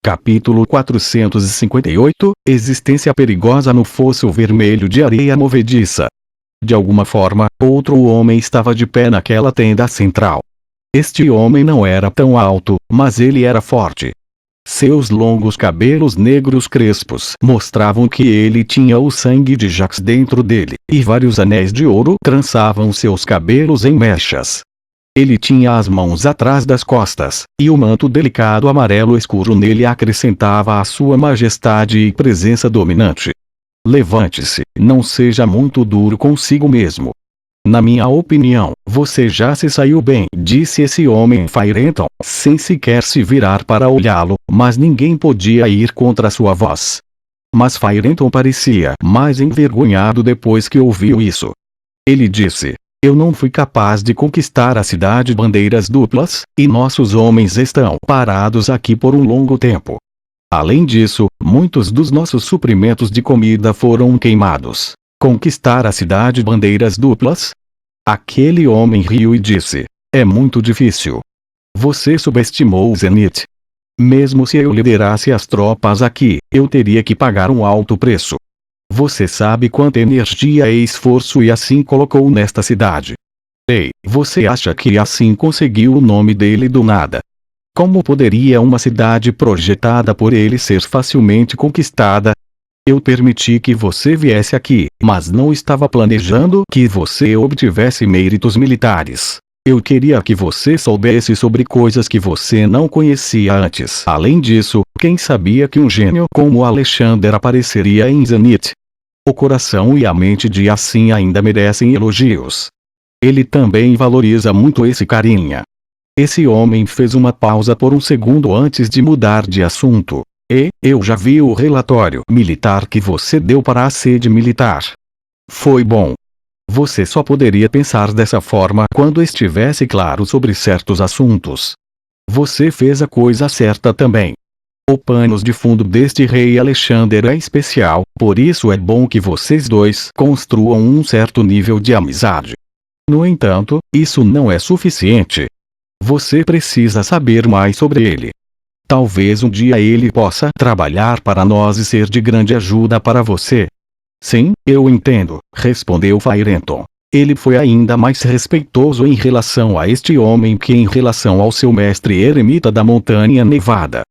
Capítulo 458 – Existência perigosa no fosso vermelho de areia movediça. De alguma forma, outro homem estava de pé naquela tenda central. Este homem não era tão alto, mas ele era forte. Seus longos cabelos negros crespos mostravam que ele tinha o sangue de Jax dentro dele, e vários anéis de ouro trançavam seus cabelos em mechas. Ele tinha as mãos atrás das costas, e o manto delicado amarelo escuro nele acrescentava a sua majestade e presença dominante. Levante-se, não seja muito duro consigo mesmo. Na minha opinião, você já se saiu bem, disse esse homem Firenton, sem sequer se virar para olhá-lo, mas ninguém podia ir contra sua voz. Mas Firenton parecia mais envergonhado depois que ouviu isso. Ele disse: eu não fui capaz de conquistar a cidade Bandeiras Duplas, e nossos homens estão parados aqui por um longo tempo. Além disso, muitos dos nossos suprimentos de comida foram queimados. Conquistar a cidade Bandeiras Duplas? Aquele homem riu e disse: é muito difícil. Você subestimou o Zenith. Mesmo se eu liderasse as tropas aqui, eu teria que pagar um alto preço. Você sabe quanta energia e esforço Yassin colocou nesta cidade. Ei, você acha que Yassin conseguiu o nome dele do nada? Como poderia uma cidade projetada por ele ser facilmente conquistada? Eu permiti que você viesse aqui, mas não estava planejando que você obtivesse méritos militares. Eu queria que você soubesse sobre coisas que você não conhecia antes. Além disso, quem sabia que um gênio como Alexander apareceria em Zenith? O coração e a mente de Yassin ainda merecem elogios. Ele também valoriza muito esse carinha. Esse homem fez uma pausa por um segundo antes de mudar de assunto. Eu já vi o relatório militar que você deu para a sede militar. Foi bom. Você só poderia pensar dessa forma quando estivesse claro sobre certos assuntos. Você fez a coisa certa também. O pano de fundo deste rei Alexander é especial, por isso é bom que vocês dois construam um certo nível de amizade. No entanto, isso não é suficiente. Você precisa saber mais sobre ele. Talvez um dia ele possa trabalhar para nós e ser de grande ajuda para você. Sim, eu entendo, respondeu Firenton. Ele foi ainda mais respeitoso em relação a este homem que em relação ao seu mestre eremita da Montanha Nevada.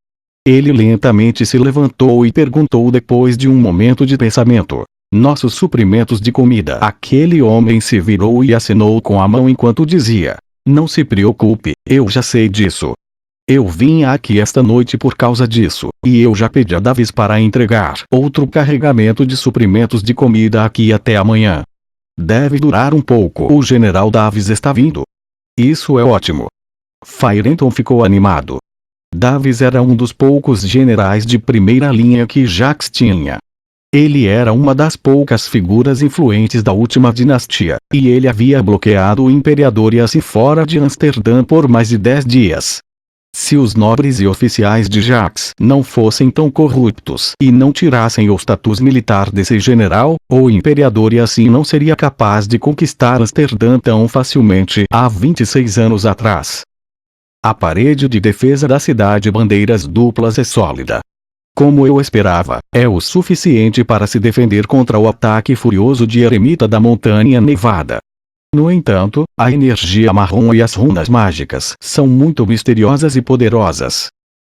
Ele lentamente se levantou e perguntou depois de um momento de pensamento: nossos suprimentos de comida. Aquele homem se virou e acenou com a mão enquanto dizia: não se preocupe, eu já sei disso. Eu vim aqui esta noite por causa disso, e eu já pedi a Davis para entregar outro carregamento de suprimentos de comida aqui até amanhã. Deve durar um pouco. O general Davis está vindo. Isso é ótimo. Firenton ficou animado. Davis era um dos poucos generais de primeira linha que Jax tinha. Ele era uma das poucas figuras influentes da última dinastia, e ele havia bloqueado o imperador Yassin fora de Amsterdã por mais de 10 dias. Se os nobres e oficiais de Jax não fossem tão corruptos e não tirassem o status militar desse general, o imperador Yassin não seria capaz de conquistar Amsterdã tão facilmente há 26 anos atrás. A parede de defesa da cidade Bandeiras Duplas é sólida. Como eu esperava, é o suficiente para se defender contra o ataque furioso de Eremita da Montanha Nevada. No entanto, a energia marrom e as runas mágicas são muito misteriosas e poderosas.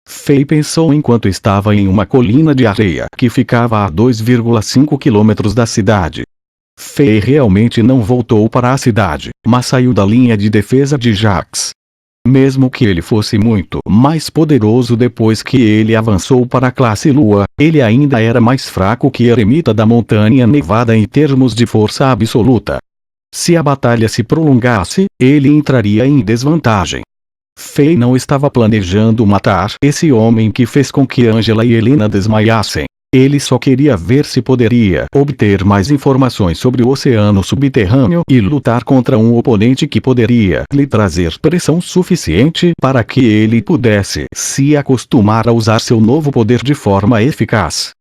Fei pensou enquanto estava em uma colina de areia que ficava a 2,5 quilômetros da cidade. Fei realmente não voltou para a cidade, mas saiu da linha de defesa de Jax. Mesmo que ele fosse muito mais poderoso depois que ele avançou para a classe Lua, ele ainda era mais fraco que Eremita da Montanha Nevada em termos de força absoluta. Se a batalha se prolongasse, ele entraria em desvantagem. Fei não estava planejando matar esse homem que fez com que Angela e Helena desmaiassem. Ele só queria ver se poderia obter mais informações sobre o oceano subterrâneo e lutar contra um oponente que poderia lhe trazer pressão suficiente para que ele pudesse se acostumar a usar seu novo poder de forma eficaz.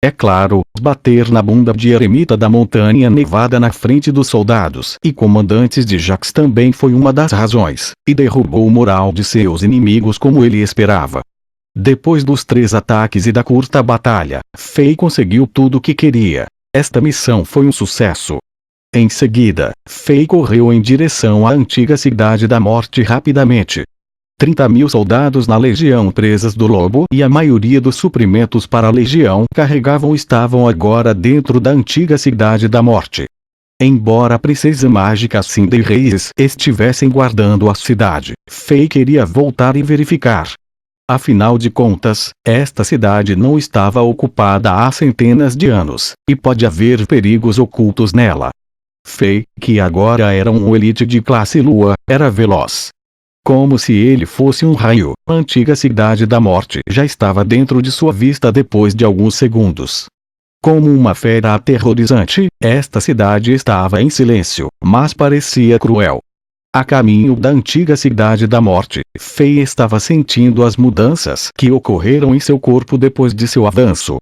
É claro, bater na bunda de Eremita da Montanha Nevada na frente dos soldados e comandantes de Jax também foi uma das razões, e derrubou o moral de seus inimigos como ele esperava. Depois dos 3 ataques e da curta batalha, Fei conseguiu tudo o que queria. Esta missão foi um sucesso. Em seguida, Fei correu em direção à antiga Cidade da Morte rapidamente. 30.000 soldados na Legião Presas do Lobo e a maioria dos suprimentos para a Legião carregavam estavam agora dentro da antiga Cidade da Morte. Embora a princesa mágica Cindy Reis estivessem guardando a cidade, Fei queria voltar e verificar. Afinal de contas, esta cidade não estava ocupada há centenas de anos, e pode haver perigos ocultos nela. Fei, que agora era um elite de classe Lua, era veloz. Como se ele fosse um raio, a antiga Cidade da Morte já estava dentro de sua vista depois de alguns segundos. Como uma fera aterrorizante, esta cidade estava em silêncio, mas parecia cruel. A caminho da antiga Cidade da Morte, Fei estava sentindo as mudanças que ocorreram em seu corpo depois de seu avanço.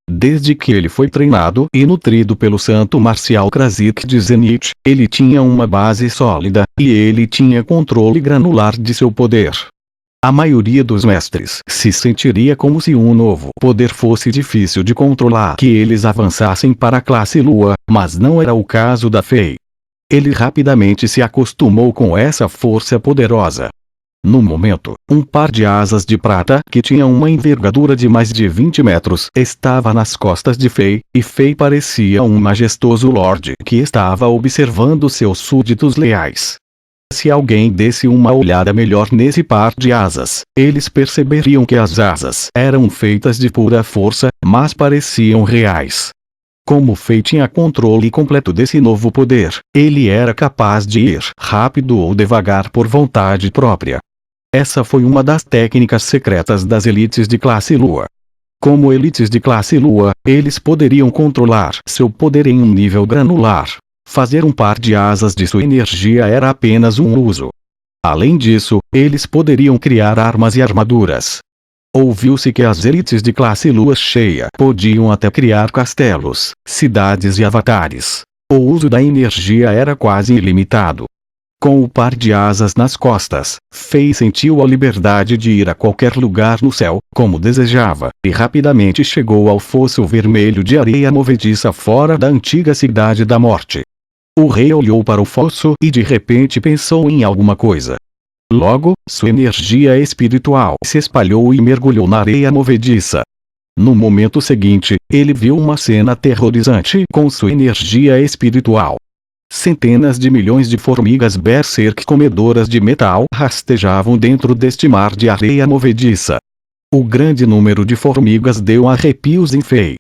Desde que ele foi treinado e nutrido pelo santo marcial Krasik de Zenith, ele tinha uma base sólida, e ele tinha controle granular de seu poder. A maioria dos mestres se sentiria como se um novo poder fosse difícil de controlar que eles avançassem para a classe Lua, mas não era o caso da Fei. Ele rapidamente se acostumou com essa força poderosa. No momento, um par de asas de prata que tinha uma envergadura de mais de 20 metros estava nas costas de Fei, e Fei parecia um majestoso lorde que estava observando seus súditos leais. Se alguém desse uma olhada melhor nesse par de asas, eles perceberiam que as asas eram feitas de pura força, mas pareciam reais. Como Fei tinha controle completo desse novo poder, ele era capaz de ir rápido ou devagar por vontade própria. Essa foi uma das técnicas secretas das elites de classe Lua. Como elites de classe Lua, eles poderiam controlar seu poder em um nível granular. Fazer um par de asas de sua energia era apenas um uso. Além disso, eles poderiam criar armas e armaduras. Ouviu-se que as elites de classe Lua cheia podiam até criar castelos, cidades e avatares. O uso da energia era quase ilimitado. Com o par de asas nas costas, Fei sentiu a liberdade de ir a qualquer lugar no céu, como desejava, e rapidamente chegou ao fosso vermelho de areia movediça fora da antiga Cidade da Morte. O rei olhou para o fosso e de repente pensou em alguma coisa. Logo, sua energia espiritual se espalhou e mergulhou na areia movediça. No momento seguinte, ele viu uma cena aterrorizante com sua energia espiritual. Centenas de milhões de formigas berserk comedoras de metal rastejavam dentro deste mar de areia movediça. O grande número de formigas deu arrepios em Fei.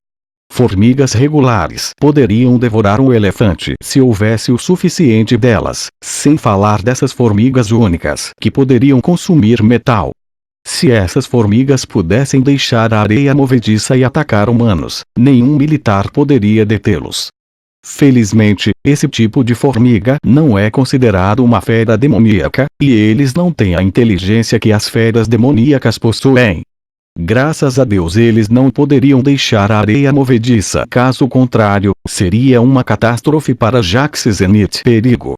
Formigas regulares poderiam devorar um elefante se houvesse o suficiente delas, sem falar dessas formigas únicas que poderiam consumir metal. Se essas formigas pudessem deixar a areia movediça e atacar humanos, nenhum militar poderia detê-los. Felizmente, esse tipo de formiga não é considerado uma fera demoníaca, e eles não têm a inteligência que as feras demoníacas possuem. Graças a Deus eles não poderiam deixar a areia movediça, caso contrário, seria uma catástrofe para Jax Zenith. Perigo.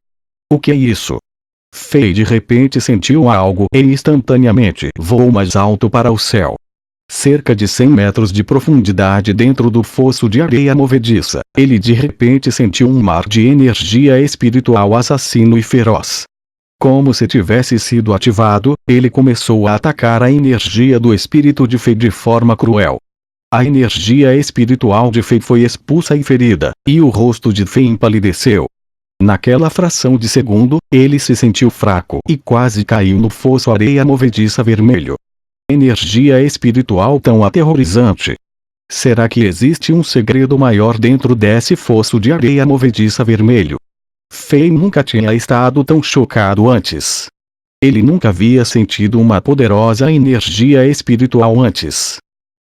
O que é isso? Fei de repente sentiu algo e instantaneamente voou mais alto para o céu. Cerca de 100 metros de profundidade dentro do fosso de areia movediça, ele de repente sentiu um mar de energia espiritual assassino e feroz. Como se tivesse sido ativado, ele começou a atacar a energia do espírito de Fei de forma cruel. A energia espiritual de Fei foi expulsa e ferida, e o rosto de Fei empalideceu. Naquela fração de segundo, ele se sentiu fraco e quase caiu no fosso areia movediça vermelho. Energia espiritual tão aterrorizante. Será que existe um segredo maior dentro desse fosso de areia movediça vermelho? Fei nunca tinha estado tão chocado antes. Ele nunca havia sentido uma poderosa energia espiritual antes.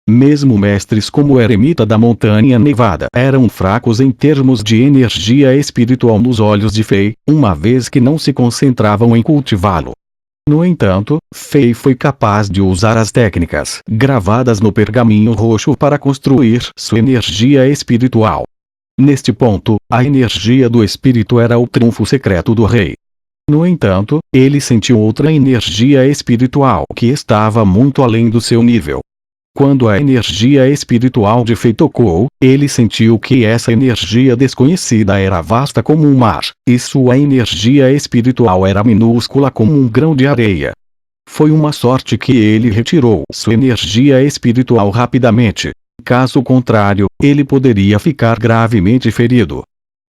Mesmo mestres como o Eremita da Montanha Nevada eram fracos em termos de energia espiritual nos olhos de Fei, uma vez que não se concentravam em cultivá-lo. No entanto, Fei foi capaz de usar as técnicas gravadas no pergaminho roxo para construir sua energia espiritual. Neste ponto, a energia do espírito era o trunfo secreto do rei. No entanto, ele sentiu outra energia espiritual que estava muito além do seu nível. Quando a energia espiritual de Fei tocou, ele sentiu que essa energia desconhecida era vasta como um mar, e sua energia espiritual era minúscula como um grão de areia. Foi uma sorte que ele retirou sua energia espiritual rapidamente. Caso contrário, ele poderia ficar gravemente ferido.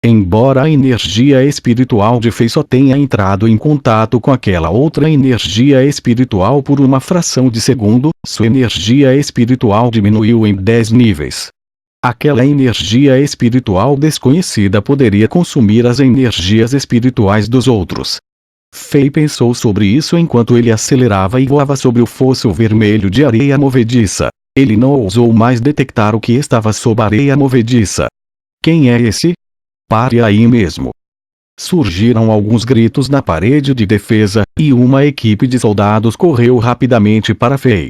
Embora a energia espiritual de Fei só tenha entrado em contato com aquela outra energia espiritual por uma fração de segundo, sua energia espiritual diminuiu em 10 níveis. Aquela energia espiritual desconhecida poderia consumir as energias espirituais dos outros. Fei pensou sobre isso enquanto ele acelerava e voava sobre o fosso vermelho de areia movediça. Ele não ousou mais detectar o que estava sob a areia movediça. Quem é esse? Pare aí mesmo. Surgiram alguns gritos na parede de defesa, e uma equipe de soldados correu rapidamente para Fei.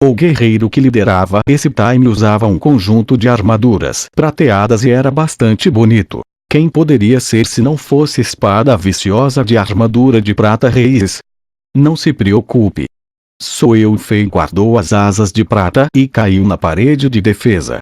O guerreiro que liderava esse time usava um conjunto de armaduras prateadas e era bastante bonito. Quem poderia ser se não fosse espada viciosa de armadura de prata reis? Não se preocupe. Sou eu. Fei guardou as asas de prata e caiu na parede de defesa.